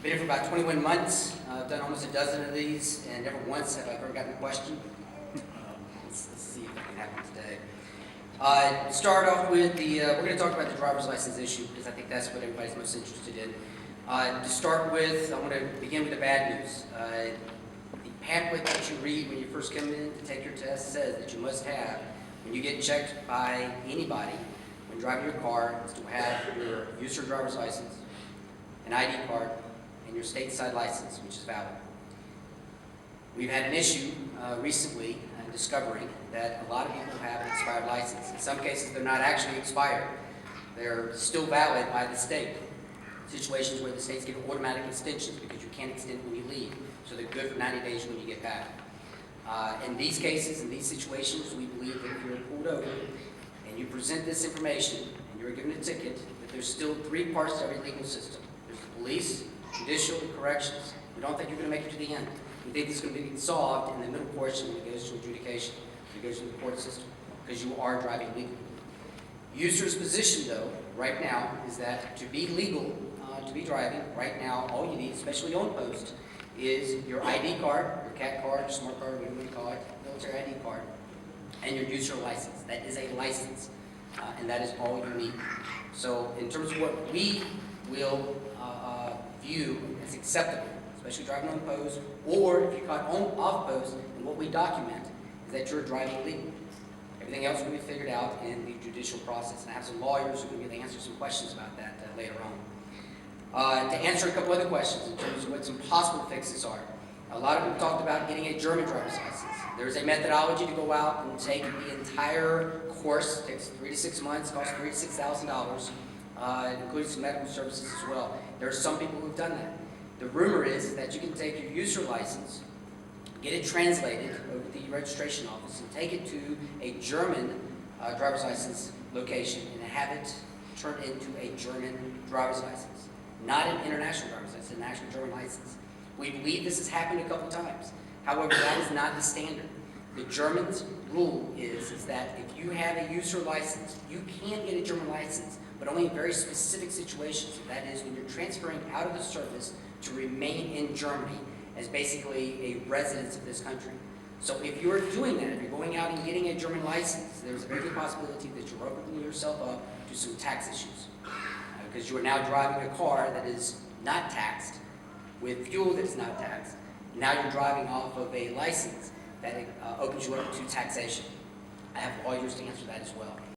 Been here for about 21 months. I've done almost a dozen of these, and never once have I ever gotten a question. Let's see if that can happen today. Start off with we're going to talk about the driver's license issue because I think that's what everybody's most interested in. To start with, I want to begin with the bad news. The pamphlet that you read when you first come in to take your test says that you must have, when you get checked by anybody when driving your car, is to have your user driver's license, an ID card, and your stateside license, which is valid. We've had an issue recently discovering that a lot of people have an expired license. In some cases, they're not actually expired. They're still valid by the state. Situations where the states give automatic extensions because you can't extend when you leave, so they're good for 90 days when you get back. In these cases, in these situations, we believe that if you're pulled over and you present this information and you're given a ticket, that there's still three parts to every legal system. There's the police, judicial, and corrections. We don't think you're going to make it to the end. We think it's going to be solved in the middle portion when it goes to adjudication, when it goes to the court system, because you are driving legally. User's position, though, right now, is that to be legal, to be driving, right now, all you need, especially on post, is your ID card, your CAT card, your smart card, whatever you call it, military ID card, and your user license. That is a license, and that is all you need. So in terms of what we will view as acceptable, especially driving on post, or if you caught off post, and what we document is that you're driving legally. Everything else will be figured out in the judicial process, and I have some lawyers who are going to answer some questions about that later on. To answer a couple other questions in terms of what some possible fixes are, a lot of people talked about getting a German driver's license. There's a methodology to go out and take the entire course. It takes 3 to 6 months, costs $3,000 to $6,000, including some medical services as well. There are some people who've done that. The rumor is that you can take your user license, get it translated over at the registration office, and take it to a German driver's license location and have it turned into a German driver's license. Not an international driver's license, an actual German license. We believe this has happened a couple times. However, that is not the standard. The German's rule is that if you have a user license, you can get a German license, but only in very specific situations. That is when you're transferring out of the service to remain in Germany as basically a resident of this country. So if you're doing that, if you're going out and getting a German license, there's a very good possibility that you're opening yourself up to some tax issues. Because you are now driving a car that is not taxed, with fuel that is not taxed. Now you're driving off of a license that opens you up to taxation. I have lawyers to answer that as well.